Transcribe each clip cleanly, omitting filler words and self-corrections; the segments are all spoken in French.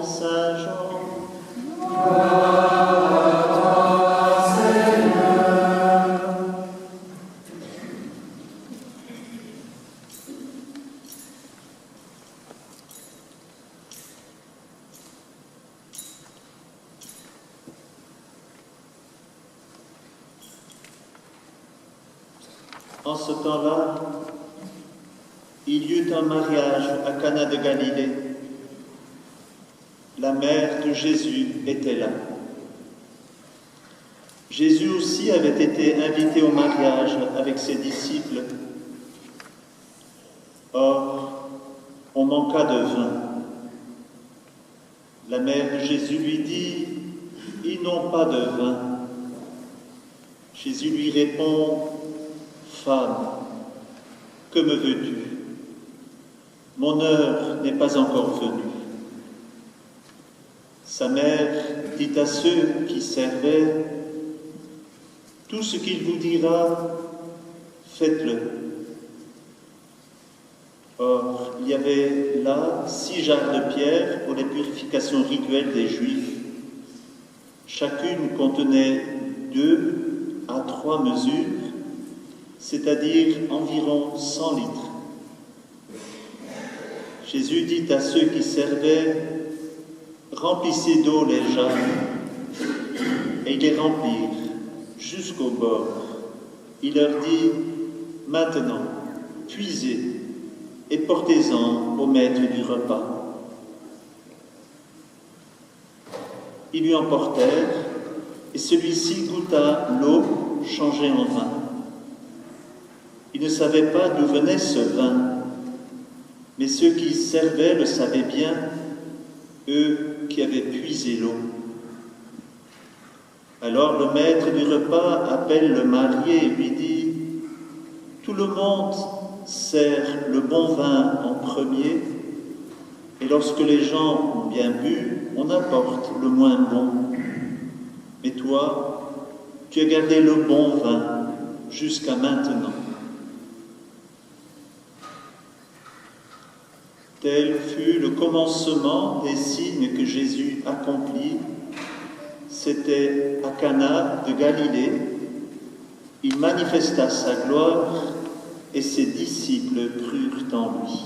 Saint Jean. En ce temps-là, il y eut un mariage à Cana de Galilée. La mère de Jésus était là. Jésus aussi avait été invité au mariage avec ses disciples. Or, on manqua de vin. La mère de Jésus lui dit, « Ils n'ont pas de vin. » Jésus lui répond, « Femme, que me veux-tu? Mon heure n'est pas encore venue. » Sa mère dit à ceux qui servaient, « Tout ce qu'il vous dira, faites-le. » Or, il y avait là 6 jarres de pierre pour les purifications rituelles des Juifs. Chacune contenait 2 à 3 mesures, c'est-à-dire environ 100 litres. Jésus dit à ceux qui servaient, « Remplissez d'eau les jarres. » Et ils les remplirent jusqu'au bord. Il leur dit, « Maintenant, puisez et portez-en au maître du repas. » Ils lui emportèrent, et celui-ci goûta l'eau changée en vin. Il ne savait pas d'où venait ce vin, mais ceux qui servaient le savaient bien, eux qui avaient puisé l'eau. Alors le maître du repas appelle le marié et lui dit, « Tout le monde sert le bon vin en premier, et lorsque les gens ont bien bu, on apporte le moins bon. Mais toi, tu as gardé le bon vin jusqu'à maintenant. » Tel fut le commencement des signes que Jésus accomplit. C'était à Cana de Galilée. Il manifesta sa gloire et ses disciples crurent en lui.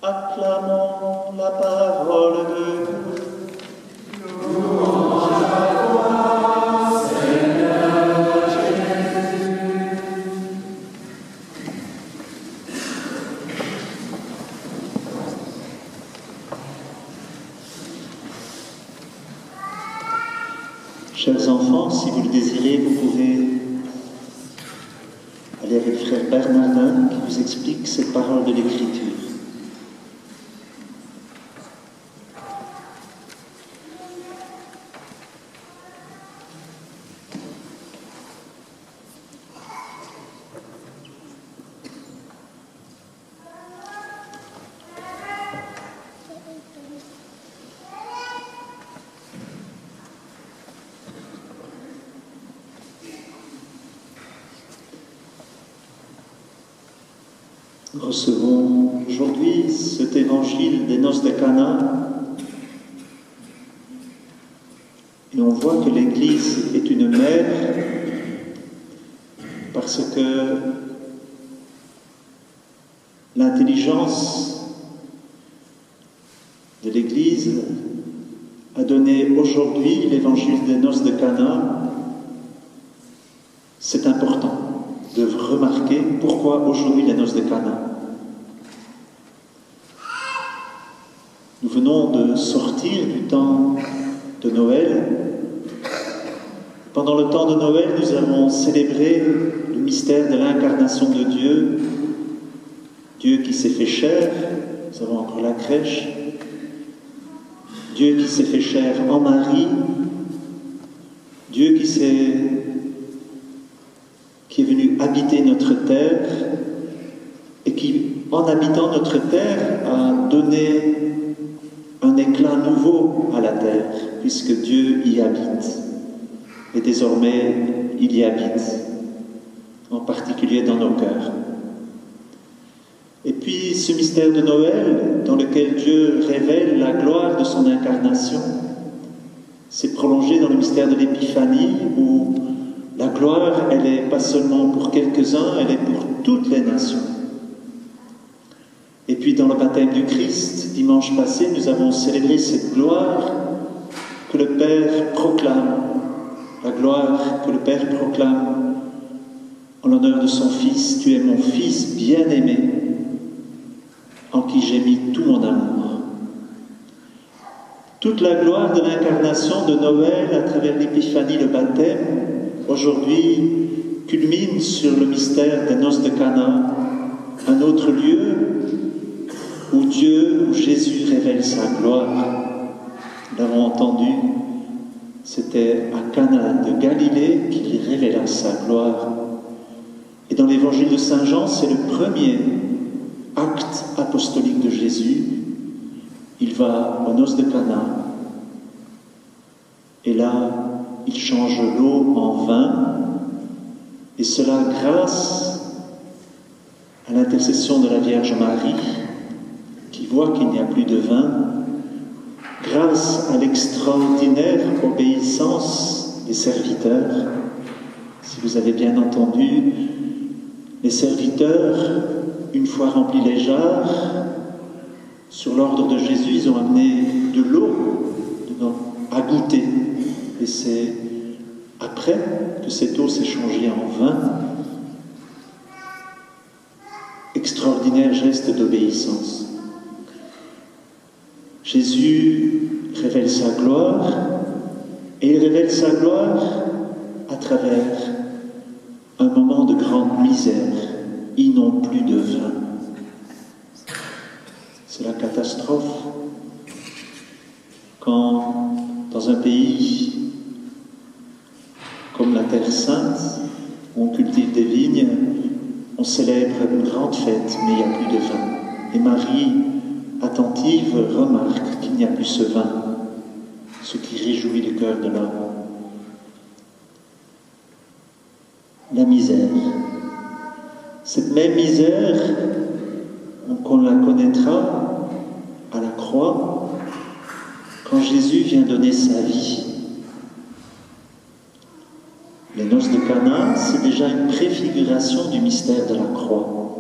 Acclamons la parole de Dieu. Chers enfants, si vous le désirez, vous pouvez aller avec frère Bernardin qui vous explique cette parole de l'Écriture. Nous recevons aujourd'hui cet évangile des noces de Cana et on voit que l'Église est une mère parce que l'intelligence de l'Église a donné aujourd'hui l'évangile des noces de Cana. C'est important de remarquer pourquoi aujourd'hui les noces de Cana. Nous venons de sortir du temps de Noël. Pendant le temps de Noël, nous avons célébré le mystère de l'incarnation de Dieu, Dieu qui s'est fait chair, nous avons encore la crèche, Dieu qui s'est fait chair en Marie, Dieu qui est venu habiter notre terre et qui, en habitant notre terre, a donné un éclat nouveau à la terre, puisque Dieu y habite. Et désormais, il y habite, en particulier dans nos cœurs. Et puis ce mystère de Noël, dans lequel Dieu révèle la gloire de son incarnation, s'est prolongé dans le mystère de l'Épiphanie, où la gloire, elle n'est pas seulement pour quelques-uns, elle est pour toutes les nations. Et puis dans le baptême du Christ, dimanche passé, nous avons célébré cette gloire que le Père proclame, la gloire que le Père proclame en l'honneur de son Fils. Tu es mon Fils bien-aimé, en qui j'ai mis tout mon amour. Toute la gloire de l'incarnation de Noël à travers l'Épiphanie, le baptême, aujourd'hui culmine sur le mystère des noces de Cana, un autre lieu où Jésus révèle sa gloire. Nous l'avons entendu, c'était à Cana de Galilée qu'il révéla sa gloire. Et dans l'évangile de Saint Jean, c'est le premier acte apostolique de Jésus. Il va aux noces de Cana, et là, il change l'eau en vin, et cela grâce à l'intercession de la Vierge Marie, qui voit qu'il n'y a plus de vin, grâce à l'extraordinaire obéissance des serviteurs. Si vous avez bien entendu, les serviteurs, une fois remplis les jarres, sur l'ordre de Jésus, ils ont amené de l'eau à goûter. Et c'est après que cette eau s'est changée en vin. Extraordinaire geste d'obéissance. Jésus révèle sa gloire, et il révèle sa gloire à travers un moment de grande misère. Ils n'ont plus de vin. C'est la catastrophe quand, dans un pays comme la Terre Sainte, où on cultive des vignes, on célèbre une grande fête, mais il n'y a plus de vin. Et Marie, attentive, remarque qu'il n'y a plus ce vin, ce qui réjouit le cœur de l'homme. La misère. Cette même misère, qu'on la connaîtra à la croix, quand Jésus vient donner sa vie. Les noces de Cana, c'est déjà une préfiguration du mystère de la croix,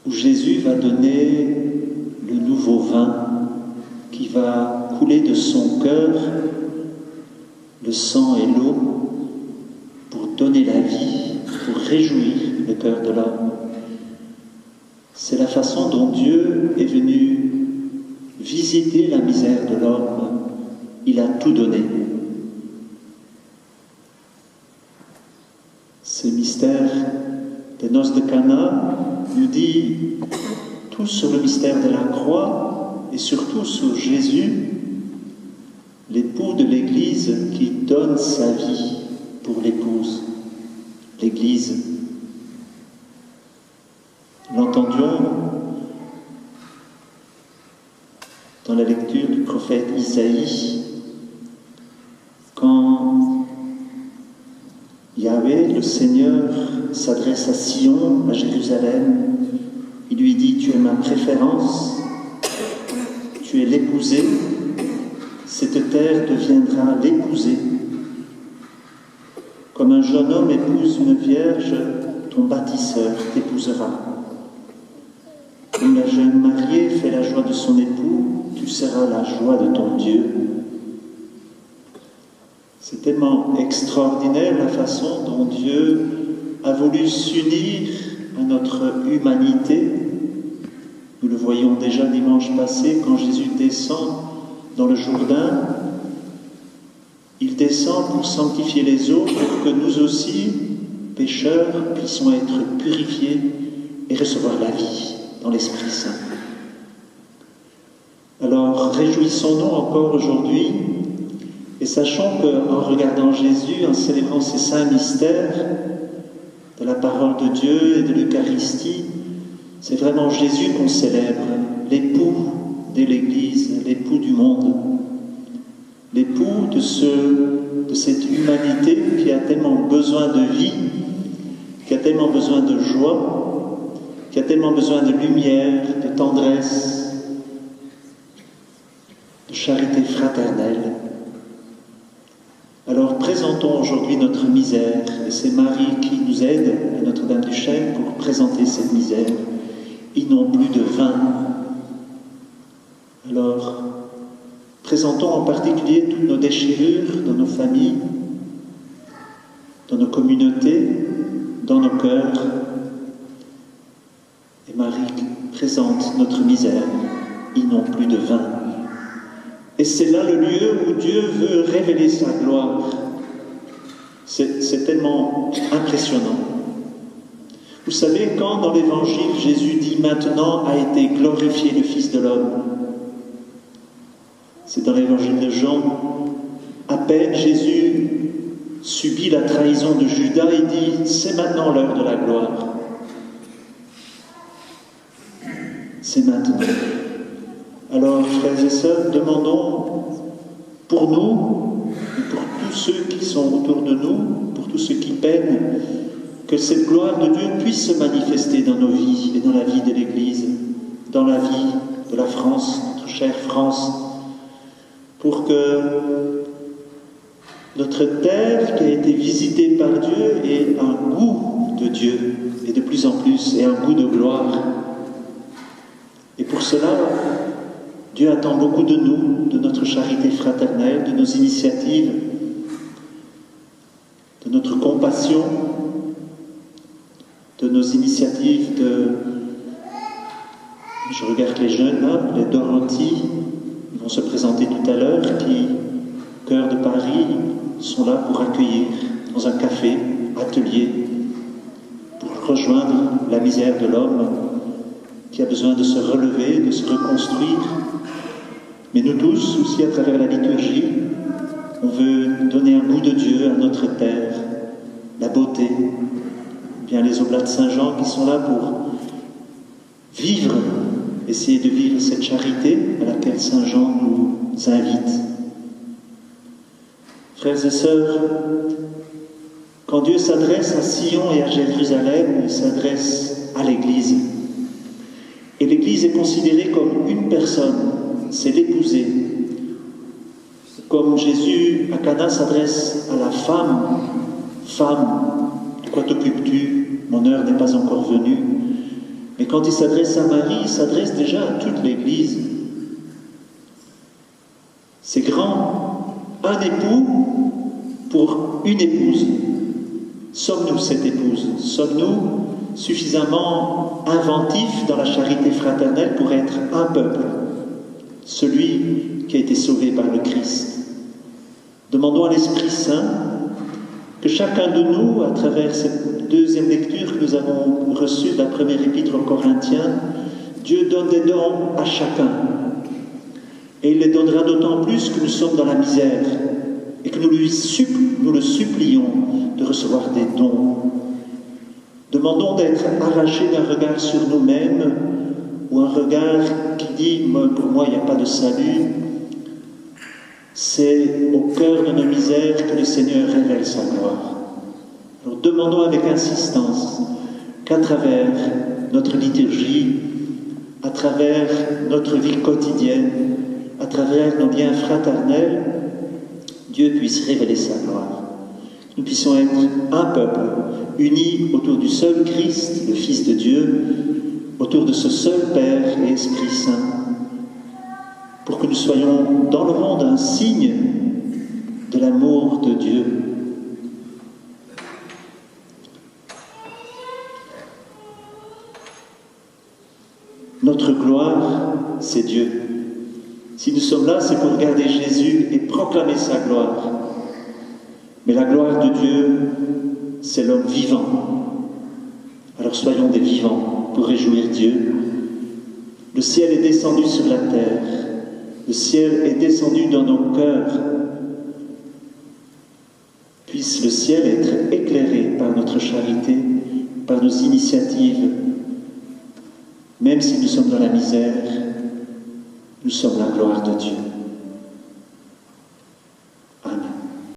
où Jésus va donner le nouveau vin qui va couler de son cœur le sang et l'eau pour donner la vie, pour réjouir le cœur de l'homme. C'est la façon dont Dieu est venu visiter la misère de l'homme. Il a tout donné. Ce mystère des noces de Cana nous dit tout sur le mystère de la croix et surtout sur Jésus, l'époux de l'Église qui donne sa vie pour l'épouse. L'Église. L'entendions dans la lecture du prophète Isaïe, quand Yahvé, le Seigneur, s'adresse à Sion, à Jérusalem, il lui dit « Tu es ma préférence, tu es l'épousée, cette terre deviendra l'épousée. Comme un jeune homme épouse une vierge, ton bâtisseur t'épousera. Comme la jeune mariée fait la joie de son époux, tu seras la joie de ton Dieu. » C'est tellement extraordinaire la façon dont Dieu a voulu s'unir à notre humanité. Nous le voyons déjà dimanche passé quand Jésus descend dans le Jourdain. Il descend pour sanctifier les autres, pour que nous aussi, pécheurs, puissions être purifiés et recevoir la vie dans l'Esprit Saint. Alors, réjouissons-nous encore aujourd'hui et sachons qu'en regardant Jésus, en célébrant ces saints mystères de la parole de Dieu et de l'Eucharistie, c'est vraiment Jésus qu'on célèbre, l'époux de l'Église, l'époux du monde, l'époux de cette humanité qui a tellement besoin de vie, qui a tellement besoin de joie, qui a tellement besoin de lumière, de tendresse, de charité fraternelle. Alors présentons aujourd'hui notre misère, et c'est Marie qui nous aide à Notre-Dame du Chêne pour présenter cette misère. Ils n'ont plus de vin. Alors, présentons en particulier toutes nos déchirures dans nos familles, dans nos communautés, dans nos cœurs. Et Marie présente notre misère. Ils n'ont plus de vin. Et c'est là le lieu où Dieu veut révéler sa gloire. C'est tellement impressionnant. Vous savez, quand dans l'Évangile, Jésus dit « Maintenant a été glorifié le Fils de l'homme », c'est dans l'Évangile de Jean, à peine Jésus subit la trahison de Judas, il dit « C'est maintenant l'heure de la gloire ». C'est maintenant. Alors, frères et sœurs, demandons pour nous, et pour tous ceux qui sont autour de nous, pour tous ceux qui peinent, que cette gloire de Dieu puisse se manifester dans nos vies et dans la vie de l'Église, dans la vie de la France, notre chère France, pour que notre terre qui a été visitée par Dieu ait un goût de Dieu, et de plus en plus, et un goût de gloire. Et pour cela, Dieu attend beaucoup de nous, de notre charité fraternelle, de nos initiatives, de notre compassion, de nos initiatives de... Je regarde les jeunes là, les Dorothy, ils vont se présenter tout à l'heure, qui, Cœur de Paris, sont là pour accueillir dans un café, atelier, pour rejoindre la misère de l'homme qui a besoin de se relever, de se reconstruire. Mais nous tous, aussi à travers la liturgie, on veut donner un goût de Dieu à notre terre, la beauté. Bien les Oblats de Saint-Jean qui sont là pour vivre, essayer de vivre cette charité à laquelle Saint-Jean nous invite. Frères et sœurs, quand Dieu s'adresse à Sion et à Jérusalem, il s'adresse à l'Église. Et l'Église est considérée comme une personne, c'est l'épousée. Comme Jésus à Cana s'adresse à la femme, « Femme, de quoi t'occupes-tu? Mon heure n'est pas encore venue. » Mais quand il s'adresse à Marie, il s'adresse déjà à toute l'Église. C'est grand, un époux pour une épouse. Sommes-nous cette épouse? Sommes-nous suffisamment inventifs dans la charité fraternelle pour être un peuple, celui qui a été sauvé par le Christ? Demandons à l'Esprit Saint que chacun de nous, à travers cette deuxième lecture que nous avons reçue de la première épître aux Corinthiens, Dieu donne des dons à chacun. Et il les donnera d'autant plus que nous sommes dans la misère et que nous le supplions de recevoir des dons. Demandons d'être arrachés d'un regard sur nous-mêmes ou un regard qui dit « pour moi il n'y a pas de salut ». C'est au cœur de nos misères que le Seigneur révèle sa gloire. Alors demandons avec insistance qu'à travers notre liturgie, à travers notre vie quotidienne, à travers nos liens fraternels, Dieu puisse révéler sa gloire. Nous puissions être un peuple, unis autour du seul Christ, le Fils de Dieu, autour de ce seul Père et Esprit Saint, pour que nous soyons dans le monde un signe de l'amour de Dieu. Notre gloire, c'est Dieu. Si nous sommes là, c'est pour regarder Jésus et proclamer sa gloire. Mais la gloire de Dieu, c'est l'homme vivant. Alors soyons des vivants pour réjouir Dieu. Le ciel est descendu sur la terre. Le ciel est descendu dans nos cœurs. Puisse le ciel être éclairé par notre charité, par nos initiatives. Même si nous sommes dans la misère, nous sommes la gloire de Dieu.